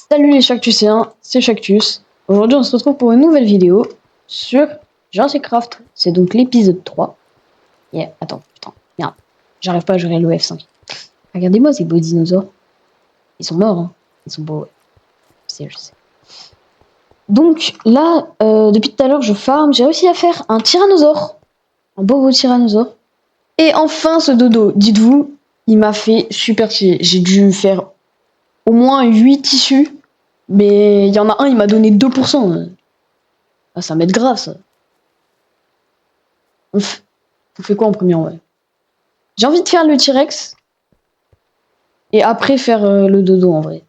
Salut les Chactusiens, c'est Chactus. Aujourd'hui on se retrouve pour une nouvelle vidéo sur Jurassic Craft. C'est donc l'épisode 3. Yeah, attends, putain, merde. J'arrive pas à gérer le F5. Regardez-moi ces beaux dinosaures. Ils sont morts, hein. Ils sont beaux, ouais. Je sais. Donc là, depuis tout à l'heure je farm, j'ai réussi à faire un tyrannosaure. Un beau tyrannosaure. Et enfin ce dodo, dites-vous, il m'a fait super chier. J'ai dû faire au moins 8 tissus. Mais il y en a un, il m'a donné 2%. Ah, ça m'aide grave, ça. On fait quoi en premier, ouais. J'ai envie de faire le T-Rex. Et après faire le dodo, en vrai.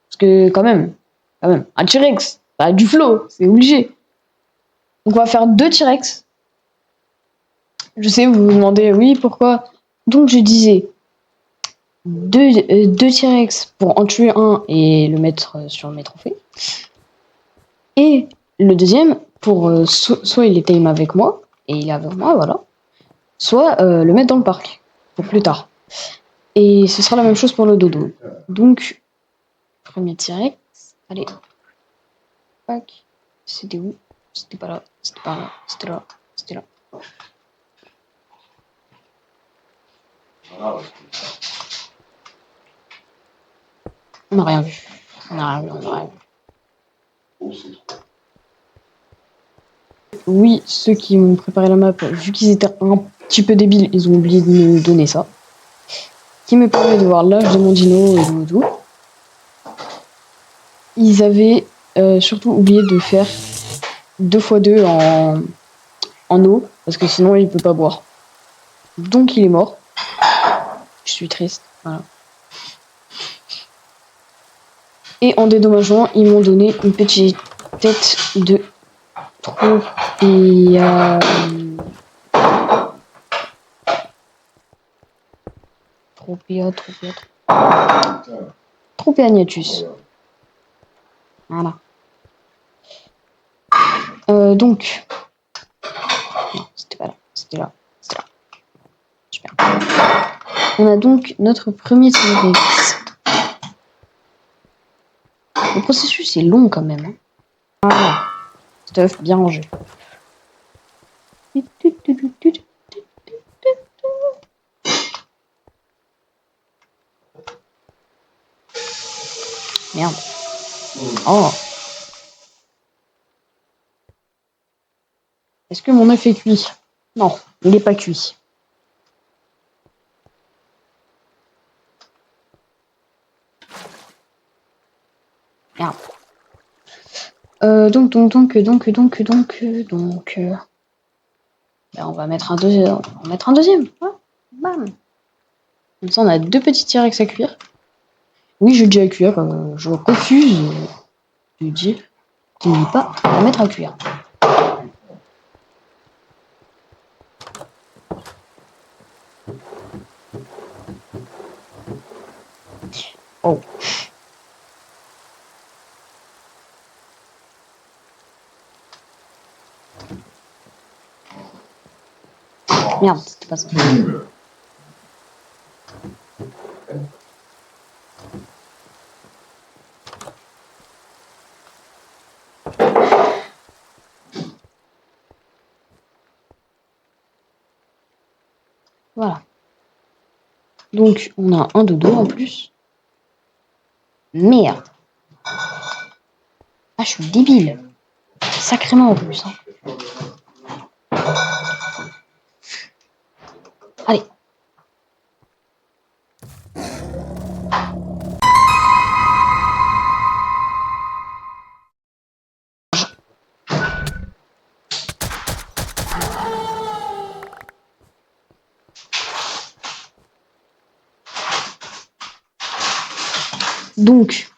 Parce que, quand même, un T-Rex, ça a du flow, c'est obligé. Donc on va faire 2 T-Rex. Je sais, vous vous demandez, oui, pourquoi. Donc je disais, 2 T-Rex pour en tuer un et le mettre sur mes trophées. Et le deuxième, pour soit il est time avec moi, et il est avec moi, voilà. Soit le mettre dans le parc, pour plus tard. Et ce sera la même chose pour le dodo. Donc, premier T-Rex. Allez. Pac. C'était où? C'était pas là. C'était pas là. C'était là. C'était là. On n'a rien vu. On n'a rien vu. On n'a rien vu. Oui, ceux qui m'ont préparé la map, vu qu'ils étaient un petit peu débiles, ils ont oublié de me donner ça. Qui me permet de voir l'âge de mon dino et tout. Ils avaient surtout oublié de faire 2x2 en eau, parce que sinon il peut pas boire. Donc il est mort. Je suis triste. Voilà. Et en dédommageant, ils m'ont donné une petite tête de Tropea. Tropeaniatus. Voilà. Donc. Non, c'était pas là. C'était là. C'était là. Super. On a donc notre premier T-Rex. Le processus est long quand même. Hein. Voilà. Stuff bien rangé. Merde. Oh. Est-ce que mon œuf est cuit? Non, il n'est pas cuit. Merde. Donc, ben, on va mettre un deuxième. On va mettre un deuxième. Ah, bam. Comme ça, on a 2 petits T-Rex à cuire. Oui, je dis à cuire. Je refuse de dire qu'il n'est pas à mettre à cuire. Oh. Merde, c'était pas ça. Voilà. Donc, on a un dodo en plus. Merde. Ah, je suis débile. Sacrément en plus. Hein. Allez. Donc.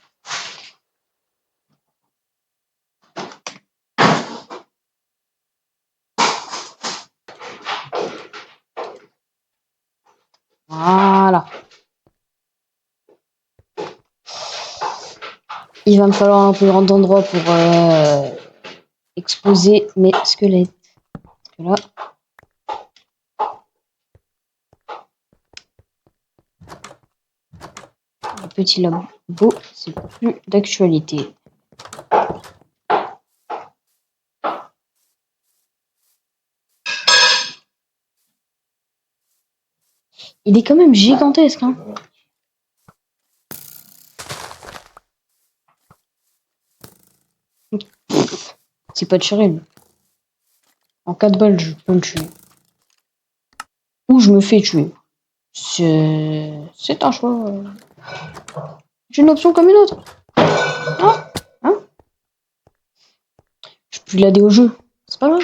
Voilà. Il va me falloir un peu d'endroit pour exposer mes squelettes. Parce que là. Le petit labo, c'est plus d'actualité. Il est quand même gigantesque, hein. C'est pas terrible. En 4 balles, je peux le tuer. Ou je me fais tuer. C'est un choix. J'ai une option comme une autre. Ah, hein? Je peux l'aider au jeu. C'est pas grave.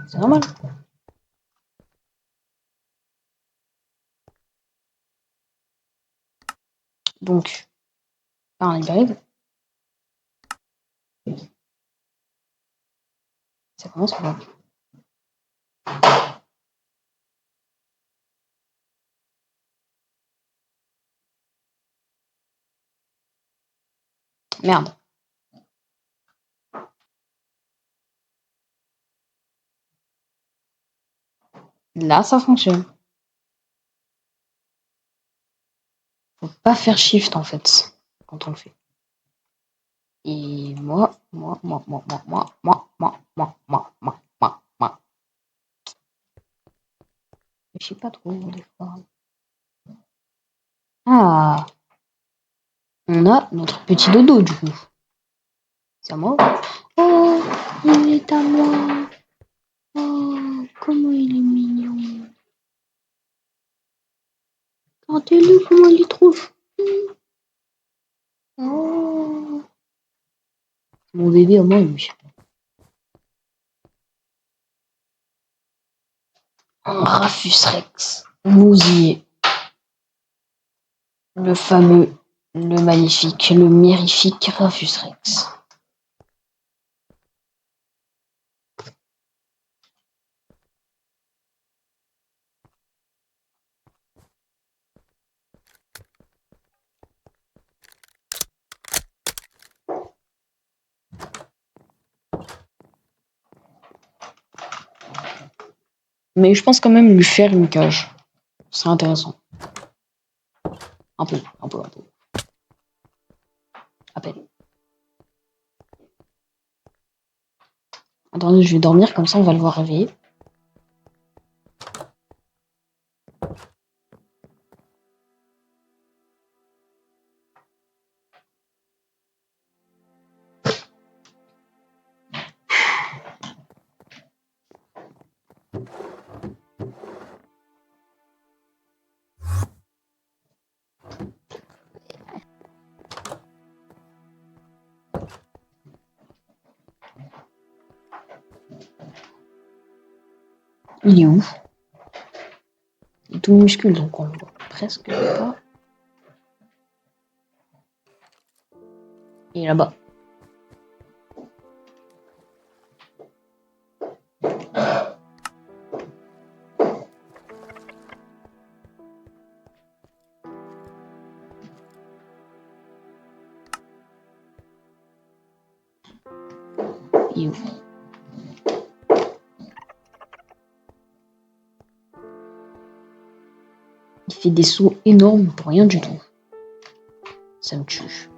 C'est normal. Donc, un hybride. Ça commence par... Merde. Là, ça fonctionne. Faut pas faire shift, en fait, quand on le fait. Et moi. Je sais pas trop, des fois. Ah, on a notre petit dodo, du coup. C'est à moi. Oh, il est à moi. Oh, comment il est mignon. Regardez-le, comment il est trop chou. Oh. Mon bébé à moi, lui. Un Rafus Rex. Mousillé. Le fameux, le magnifique, le mirifique Rafus Rex. Mais je pense quand même lui faire une cage. C'est intéressant. Un peu. À peine. Attendez, je vais dormir, comme ça on va le voir réveiller. Il est où? Il est tout muscule, donc on le voit presque pas. Il est là-bas. Il est où? Il fait des sauts énormes pour rien du tout. Ça me tue.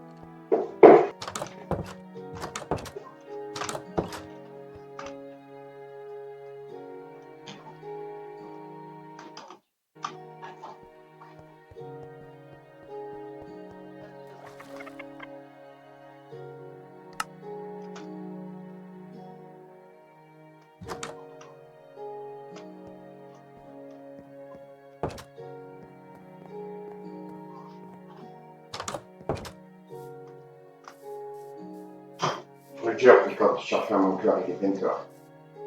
Je te jure que quand tu cherches mon cœur, il est bien cœur.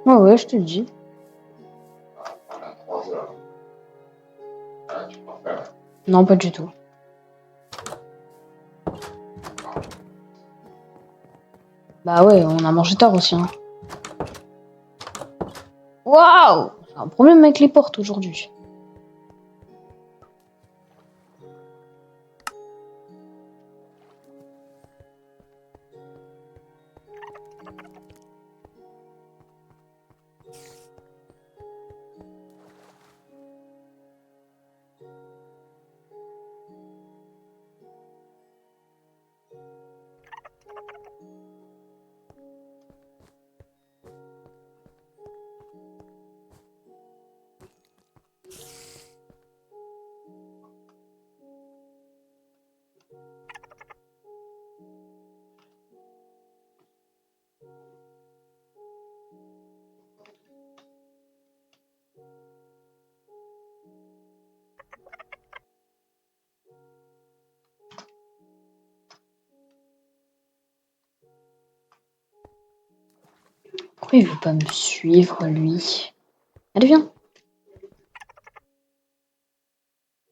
Ouais, je te le dis. À 3 heures. Ah, tu peux faire. Non, pas du tout. Bah ouais, on a mangé tard aussi. Hein. Waouh! J'ai un problème avec les portes aujourd'hui. Pourquoi il veut pas me suivre, lui? Allez, viens.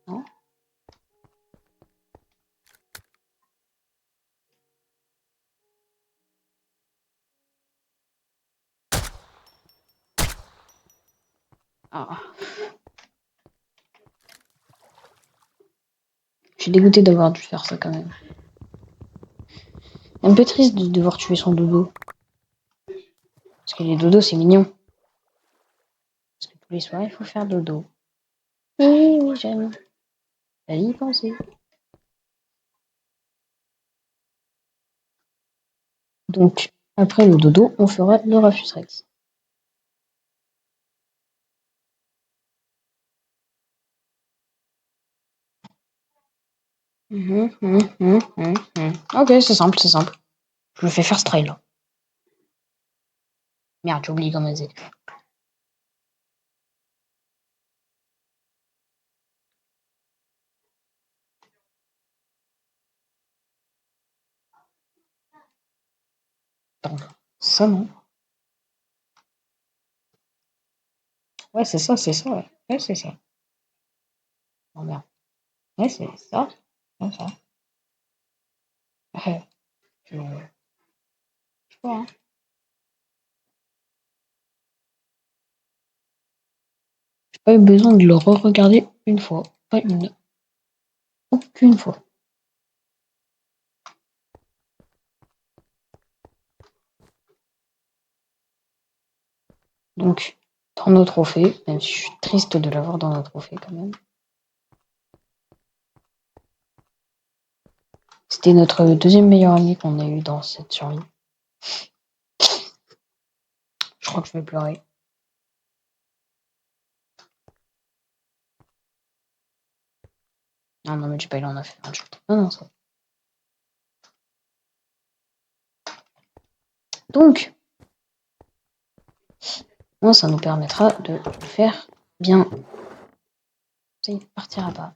Non. Ah. Je suis dégoûtée d'avoir dû faire ça quand même. Un peu triste de devoir tuer son dodo. Parce que les dodos, c'est mignon. Parce que tous les soirs, il faut faire dodo. Oui, j'aime. Fallait y penser. Donc, après le dodo, on fera le Rufus Rex. Ok, c'est simple, c'est simple. Je le fais faire style là. Merde, j'ai oublié comment c'est. Attends, ça non. Ouais, c'est ça, c'est ça. Ouais, c'est ça. Oh merde. Ouais, c'est ça. C'est ça. Ouais, je sais pas, hein. J'ai pas eu besoin de le re-regarder une fois. Pas une. Aucune fois. Donc, dans nos trophées, même si je suis triste de l'avoir dans nos trophées quand même. C'était notre deuxième meilleur ami qu'on a eu dans cette survie. Je crois que je vais pleurer. Non, non, mais j'ai pas, il en a fait un shot. Non, non, ça. Donc, moi, ça nous permettra de le faire bien. Ça, il partira pas.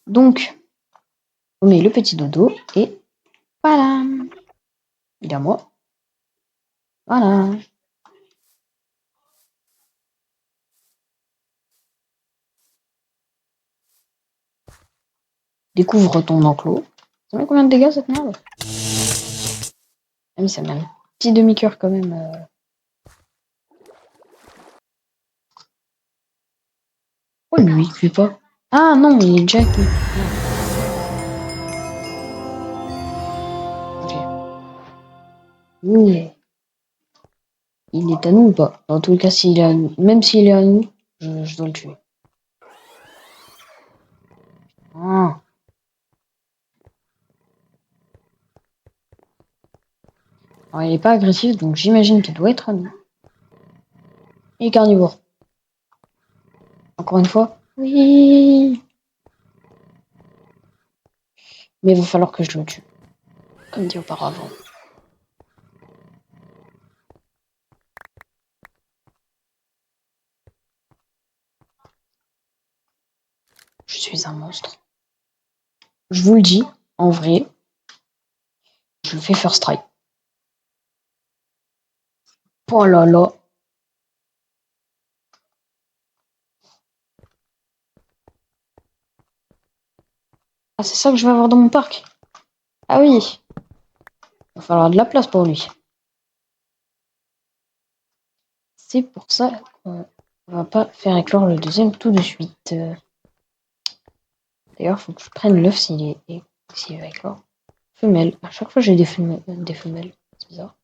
Donc, on met le petit dodo et voilà. Il est à moi. Voilà. Découvre ton enclos. Ça met combien de dégâts cette merde? Ah oui, ça met un petit demi-cœur quand même. Oh, lui, il fait pas. Ah non, il est Jack. Ok. Oui. Il est à nous ou pas? Dans tous les cas, s'il est à nous, même s'il est à nous, je dois le tuer. Ah. Alors, il est pas agressif, donc j'imagine qu'il doit être à nous. Il est carnivore. Encore une fois. Oui. Mais il va falloir que je le tue. Comme dit auparavant. Je suis un monstre. Je vous le dis, en vrai, je le fais first try. Oh là là. Ah, c'est ça que je vais avoir dans mon parc? Ah oui. Il va falloir de la place pour lui. C'est pour ça qu'on va pas faire éclore le deuxième tout de suite. D'ailleurs, faut que je prenne l'œuf s'il va éclore. Femelle. À chaque fois, j'ai des femelles. C'est bizarre.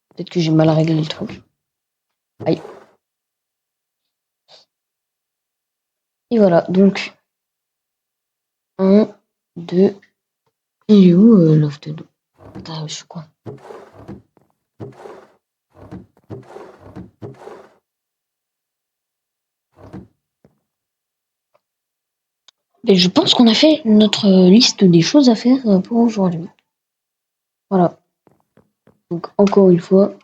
Peut-être que j'ai mal réglé le truc. Aïe. Et voilà, donc. 1, 2. Il est où l'œuf de dos? Putain, je suis con. Et je pense qu'on a fait notre liste des choses à faire pour aujourd'hui. Voilà. Donc, encore une fois,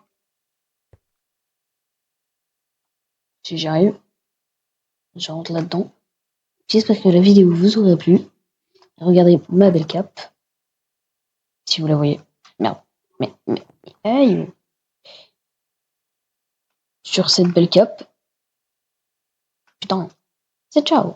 Si j'y arrive, je rentre là-dedans. J'espère que la vidéo vous aura plu. Regardez ma belle cape. Si vous la voyez. Merde. Mais, hey. Sur cette belle cape. Putain. C'est ciao.